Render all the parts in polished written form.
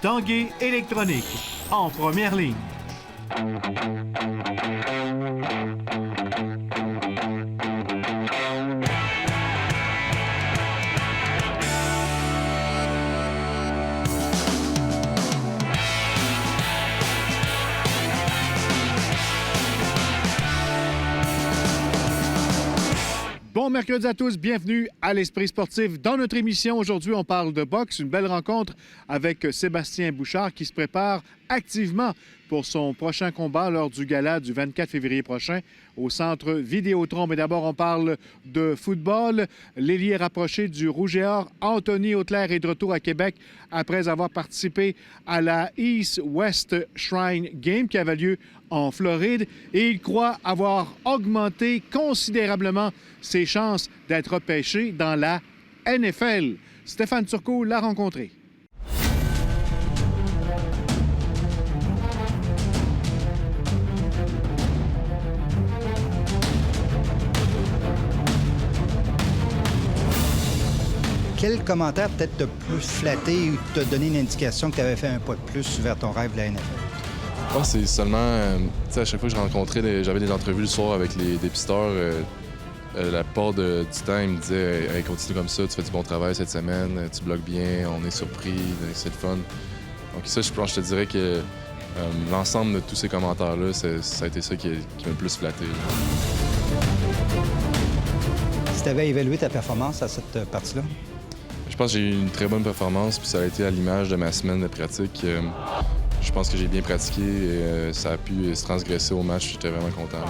Tanguay électronique, en première ligne. Bon mercredi à tous, bienvenue à l'Esprit sportif. Dans notre émission, aujourd'hui, on parle de boxe, une belle rencontre avec Sébastien Bouchard qui se prépare activement pour son prochain combat lors du gala du 24 février prochain au Centre Vidéotron. Mais d'abord, on parle de football. L'ailier rapproché du Rouge et Or, Anthony Auclair, est de retour à Québec après avoir participé à la East-West Shrine Game qui avait lieu en Floride. Et il croit avoir augmenté considérablement ses chances d'être repêché dans la NFL. Stéphane Turcot l'a rencontré. Quel commentaire peut-être t'a plus flatté ou t'a donné une indication que tu avais fait un pas de plus vers ton rêve de la NFL? Je pense que c'est seulement... tu sais, à chaque fois que je rencontrais, j'avais des entrevues le soir avec les dépisteurs, la plupart du temps, ils me disaient hey, continue comme ça, tu fais du bon travail cette semaine, tu bloques bien, on est surpris, c'est le fun. Donc ça, je pense, je te dirais que l'ensemble de tous ces commentaires-là, ça a été ça qui m'a le plus flatté. Si tu avais évalué ta performance à cette partie-là? Je pense que j'ai eu une très bonne performance, puis ça a été à l'image de ma semaine de pratique. Je pense que j'ai bien pratiqué et ça a pu se transgresser au match. J'étais vraiment content.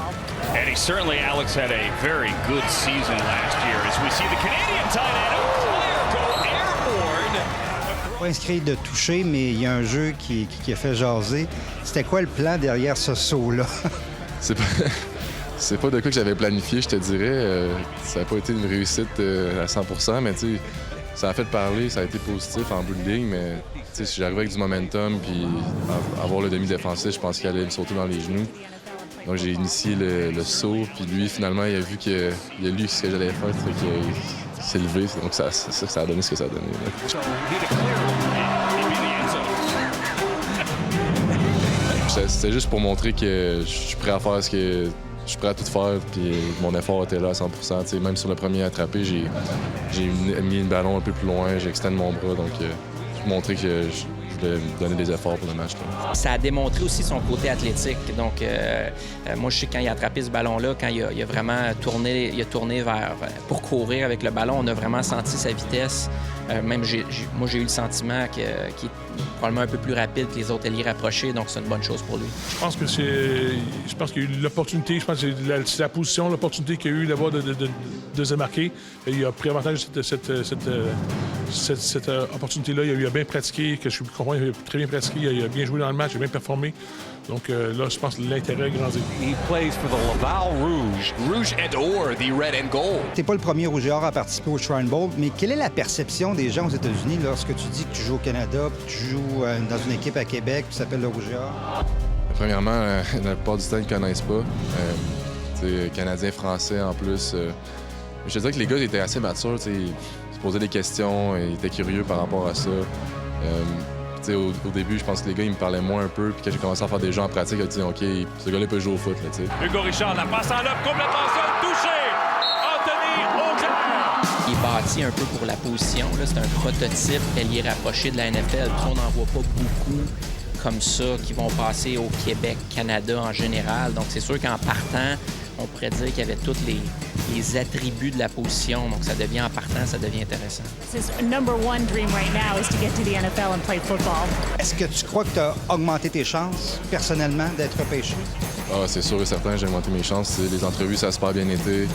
And certainly, Alex had a very good season last year. As we see the Canadian tight end Auclair go airborne. Pas inscrit de toucher, mais il y a un jeu qui a fait jaser. C'était quoi le plan derrière ce saut-là? C'est pas de quoi que j'avais planifié, je te dirais. Ça n'a pas été une réussite à 100%, mais tu sais, ça a fait parler, ça a été positif en bout de ligne, mais si j'arrivais avec du momentum puis avoir le demi-défensif, je pense qu'il allait me sauter dans les genoux. Donc j'ai initié le saut, puis lui, finalement, il a vu qu'il a lu ce que j'allais faire, qu'il s'est levé. Donc ça a donné ce que ça a donné. C'était juste pour montrer que je suis prêt à faire ce que... Je suis prêt à tout faire, puis mon effort était là à 100 %. Même sur le premier attrapé, j'ai mis le ballon un peu plus loin, j'ai extendu mon bras, donc je montrais que je voulais donner des efforts pour le match. Là. Ça a démontré aussi son côté athlétique. Donc, moi, je sais quand il a attrapé ce ballon-là, quand il a vraiment tourné, pour courir avec le ballon, on a vraiment senti sa vitesse. Même moi, j'ai eu le sentiment qu'il est probablement un peu plus rapide que les autres ailiers rapprochés, donc c'est une bonne chose pour lui. Je pense qu'il y a eu l'opportunité, je pense que c'est la position, l'opportunité qu'il y a eu d'avoir de se marquer. Il a pris avantage de cette opportunité-là. Il a bien pratiqué, que je comprends, il a très bien pratiqué, il a bien joué dans le match, il a bien performé. Donc là, je pense que l'intérêt a grandi. He plays for the Laval Rouge. Rouge and or, the red and gold. T'es pas le premier Rouge et Or à participer au Shrine Bowl, mais quelle est la perception des gens aux États-Unis lorsque tu dis que tu joues au Canada, puis tu joues dans une équipe à Québec qui s'appelle le Rouge et Or? Premièrement, la plupart du temps, ils ne connaissent pas. Canadiens, Français en plus. Je te dirais que les gars étaient assez matures. Ils se posaient des questions, ils étaient curieux par rapport à ça. Au début, je pense que les gars, ils me parlaient moins un peu. Puis quand j'ai commencé à faire des jeux en pratique, j'ai dit OK, ce gars-là peut jouer au foot. Là, Hugo Richard, la passe en lobe, complètement seul, touché! Anthony Auclair! Il est bâti un peu pour la position. C'est un prototype ailier rapproché de la NFL. Puis on n'en voit pas beaucoup comme ça qui vont passer au Québec, Canada en général. Donc c'est sûr qu'en partant, on pourrait dire qu'il y avait tous les attributs de la position. Donc ça devient en partant, ça devient intéressant. His number one dream right now is to get to the NFL and play football. Est-ce que tu crois que tu as augmenté tes chances personnellement d'être repêché? Ah, c'est sûr et certain, j'ai augmenté mes chances. Les entrevues, ça a super bien été.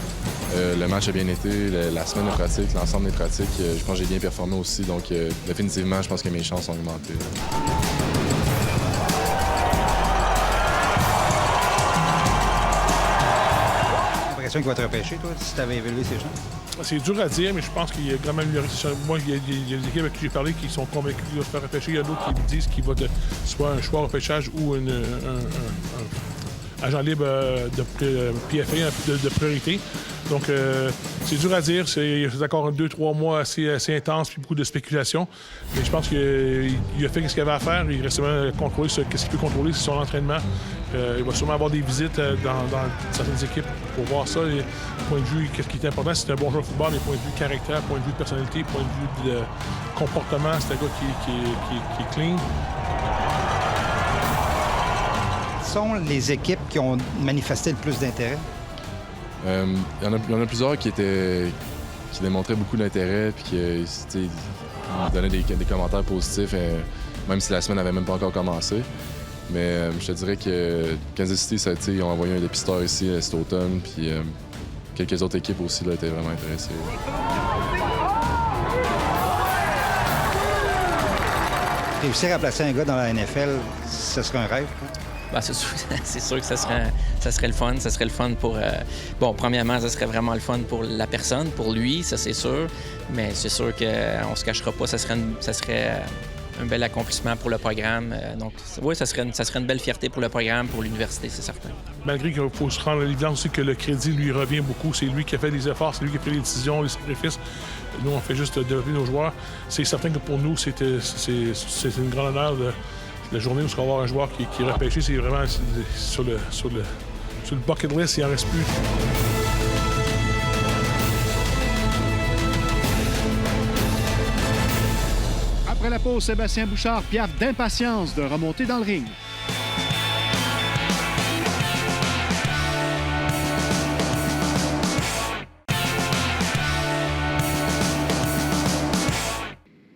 Le match a bien été. La semaine de pratique, l'ensemble des pratiques, je pense que j'ai bien performé aussi. Donc définitivement, je pense que mes chances ont augmenté. Qui va te repêcher, toi, si tu avais évalué ces chances? C'est dur à dire, mais je pense qu'il y a quand même... Moi, il y a des équipes avec qui j'ai parlé qui sont convaincus qu'il va se faire repêcher. Il y a d'autres qui disent qu'il va soit un choix au repêchage ou un agent libre de PFA, de priorité. Donc, c'est dur à dire. C'est encore 2-3 mois assez intenses puis beaucoup de spéculation. Mais je pense qu'il a fait ce qu'il avait à faire. Il reste seulement à contrôler ce qu'il peut contrôler, c'est son entraînement. Il va sûrement avoir des visites dans certaines équipes pour voir ça. Et, point de vue, qu'est-ce qui est important, c'est un bon joueur de football, mais point de vue caractère, point de vue personnalité, point de vue de comportement, c'est un gars qui est clean. Quelles sont les équipes qui ont manifesté le plus d'intérêt? Il y en a plusieurs qui démontraient beaucoup d'intérêt puis qui donnaient des commentaires positifs, même si la semaine n'avait même pas encore commencé. Mais je te dirais que Kansas City, ils ont envoyé un dépisteur ici cet automne, puis quelques autres équipes aussi là, étaient vraiment intéressées. Réussir à placer un gars dans la NFL, ce serait un rêve? Ben, c'est sûr que ça serait le fun. Ça serait le fun pour... bon, premièrement, ça serait vraiment le fun pour la personne, pour lui, ça c'est sûr. Mais c'est sûr qu'on se cachera pas, ça serait un bel accomplissement pour le programme. Donc, oui, ça serait une belle fierté pour le programme, pour l'université, c'est certain. Malgré qu'il faut se rendre à l'évidence aussi que le crédit lui revient beaucoup. C'est lui qui a fait les efforts, c'est lui qui a pris les décisions, les sacrifices. Nous, on fait juste développer nos joueurs. C'est certain que pour nous, c'est une grande honneur de... La journée où on va avoir un joueur qui est repêché, c'est vraiment sur le bucket list, il en reste plus. Après la pause, Sébastien Bouchard piaffe d'impatience de remonter dans le ring.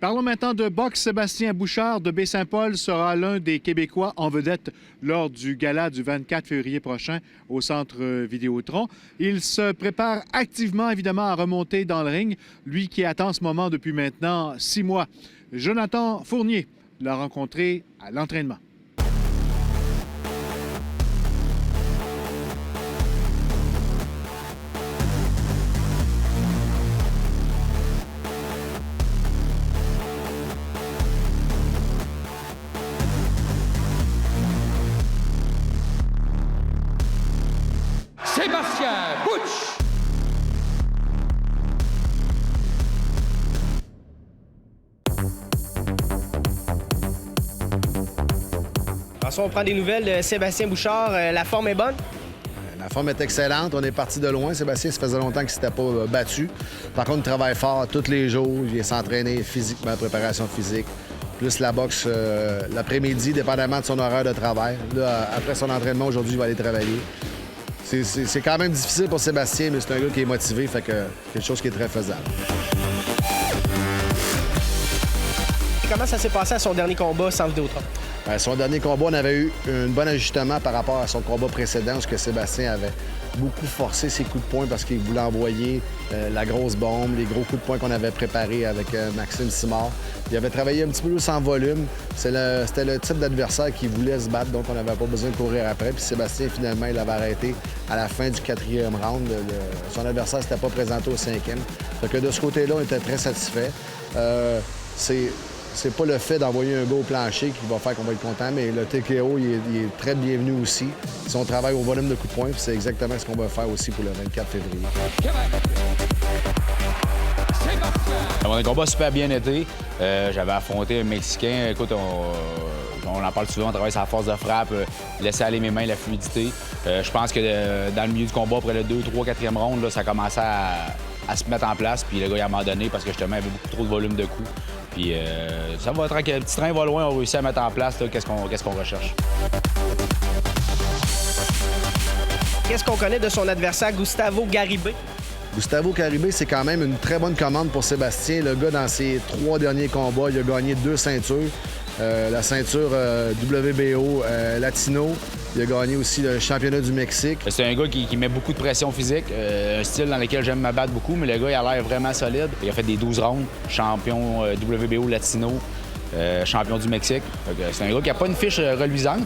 Parlons maintenant de boxe. Sébastien Bouchard de Baie-Saint-Paul sera l'un des Québécois en vedette lors du gala du 24 février prochain au Centre Vidéotron. Il se prépare activement, évidemment, à remonter dans le ring, lui qui attend ce moment depuis maintenant 6 mois. Jonathan Fournier l'a rencontré à l'entraînement. Sébastien Bouch! On prend des nouvelles de Sébastien Bouchard. La forme est bonne? La forme est excellente. On est parti de loin. Sébastien, ça faisait longtemps qu'il ne s'était pas battu. Par contre, il travaille fort tous les jours. Il vient s'entraîner physiquement, préparation physique. Plus la boxe l'après-midi, dépendamment de son horaire de travail. Là, après son entraînement, aujourd'hui, il va aller travailler. C'est quand même difficile pour Sébastien, mais c'est un gars qui est motivé, fait que quelque chose qui est très faisable. Comment ça s'est passé à son dernier combat sans Vidéotron? Son dernier combat, on avait eu un bon ajustement par rapport à son combat précédent, parce que Sébastien avait beaucoup forcé ses coups de poing parce qu'il voulait envoyer la grosse bombe, les gros coups de poing qu'on avait préparés avec Maxime Simard. Il avait travaillé un petit peu plus en volume. C'était le type d'adversaire qui voulait se battre, donc on n'avait pas besoin de courir après. Puis Sébastien, finalement, il avait arrêté à la fin du 4e round. Son adversaire ne s'était pas présenté au 5e. Fait que de ce côté-là, on était très satisfaits. C'est pas le fait d'envoyer un gars au plancher qui va faire qu'on va être content, mais le TKO, il est très bienvenu aussi. Si on travaille au volume de coups de poing, c'est exactement ce qu'on va faire aussi pour le 24 février. Mon combat a super bien été. J'avais affronté un Mexicain. Écoute, on en parle souvent, on travaille sur la force de frappe, laisser aller mes mains, la fluidité. Je pense que dans le milieu du combat, après le 2, 3, 4e round, là, ça commençait à se mettre en place. Puis le gars, il a abandonné parce que justement, il avait beaucoup trop de volume de coups. Puis ça va tranquille. Le petit train va loin, on réussit à mettre en place qu'est-ce qu'on recherche. Qu'est-ce qu'on connaît de son adversaire, Gustavo Garibay? Gustavo Garibay, c'est quand même une très bonne commande pour Sébastien. Le gars, dans ses 3 derniers combats, il a gagné 2 ceintures. La ceinture WBO Latino. Il a gagné aussi le championnat du Mexique. C'est un gars qui met beaucoup de pression physique, un style dans lequel j'aime m'abattre beaucoup, mais le gars, il a l'air vraiment solide. Il a fait des 12 rounds, champion WBO Latino, champion du Mexique. C'est un gars qui n'a pas une fiche reluisante,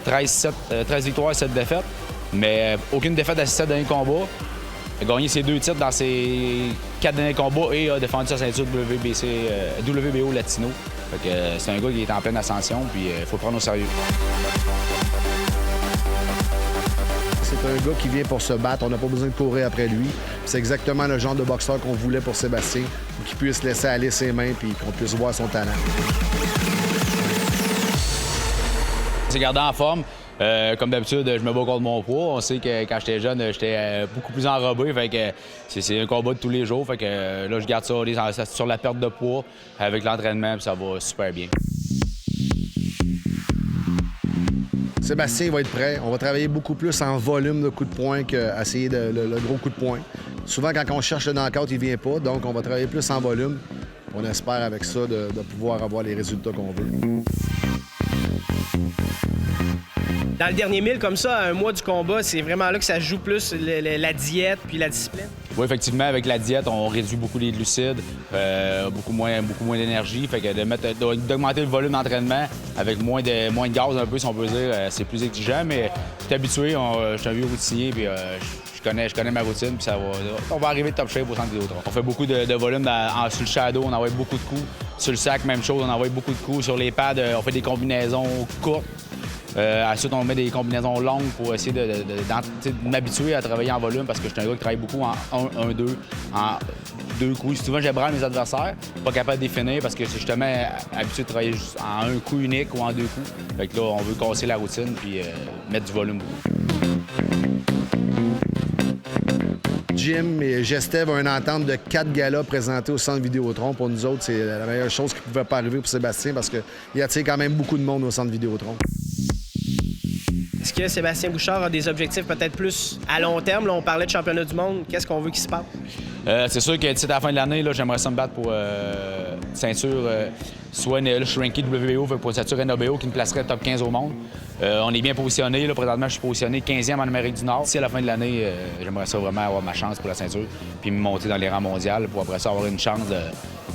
13 victoires, 7 défaites, mais aucune défaite à 7 derniers combats. Il a gagné ses 2 titres dans ses 4 derniers combats et a défendu sa ceinture WBO Latino. C'est un gars qui est en pleine ascension, puis il faut le prendre au sérieux. C'est C'est un gars qui vient pour se battre. On n'a pas besoin de courir après lui. C'est exactement le genre de boxeur qu'on voulait pour Sébastien, qu'il puisse laisser aller ses mains puis qu'on puisse voir son talent. C'est gardé en forme. Comme d'habitude, je me bats contre mon poids. On sait que quand j'étais jeune, j'étais beaucoup plus enrobé. Fait que c'est un combat de tous les jours. Fait que là, je garde ça sur la perte de poids avec l'entraînement, puis ça va super bien. Sébastien va être prêt. On va travailler beaucoup plus en volume de coups de poing qu'essayer le gros coup de poing. Souvent, quand on cherche le knockout, il ne vient pas. Donc, on va travailler plus en volume. On espère avec ça de pouvoir avoir les résultats qu'on veut. Dans le dernier 1000, comme ça, à un mois du combat, c'est vraiment là que ça joue plus la diète puis la discipline? Oui, effectivement, avec la diète, on réduit beaucoup les glucides, beaucoup moins d'énergie. Fait que d'augmenter le volume d'entraînement avec moins de gaz un peu, si on peut dire, c'est plus exigeant, mais je suis habitué, je suis un vieux routinier, puis je connais ma routine, puis on va arriver de top shape au centre Vidéotron. On fait beaucoup de volume sur le shadow, on envoie beaucoup de coups. Sur le sac, même chose, on envoie beaucoup de coups. Sur les pads, on fait des combinaisons courtes. Ensuite, on met des combinaisons longues pour essayer de m'habituer à travailler en volume parce que je suis un gars qui travaille beaucoup en 1-1-2, en 2 coups. Souvent, j'ébranle mes adversaires, pas capable de définir parce que c'est justement habitué de travailler juste en un coup unique ou en 2 coups. Fait que là, on veut casser la routine puis mettre du volume beaucoup. Jim et Gestev ont une entente de 4 galas présentés au centre Vidéotron. Pour nous autres, c'est la meilleure chose qui ne pouvait pas arriver pour Sébastien parce qu'il attire quand même beaucoup de monde au centre Vidéotron. Est-ce que Sébastien Bouchard a des objectifs peut-être plus à long terme? Là, on parlait de championnat du monde. Qu'est-ce qu'on veut qu'il se passe? C'est sûr que à la fin de l'année, j'aimerais ça me battre pour ceinture, soit je suis ranké WBO, pour une ceinture NABO qui me placerait top 15 au monde. On est bien positionné. Là, présentement, je suis positionné 15e en Amérique du Nord. Si à la fin de l'année, j'aimerais ça vraiment avoir ma chance pour la ceinture, puis me monter dans les rangs mondiaux pour après ça avoir une chance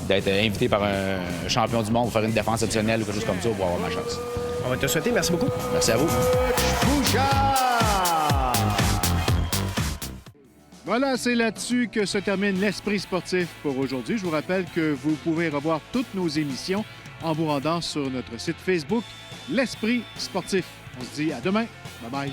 d'être invité par un champion du monde pour faire une défense additionnelle ou quelque chose comme ça pour avoir ma chance. On va te souhaiter. Merci beaucoup. Merci à vous. Voilà, c'est là-dessus que se termine l'Esprit sportif pour aujourd'hui. Je vous rappelle que vous pouvez revoir toutes nos émissions en vous rendant sur notre site Facebook, l'Esprit sportif. On se dit à demain. Bye-bye.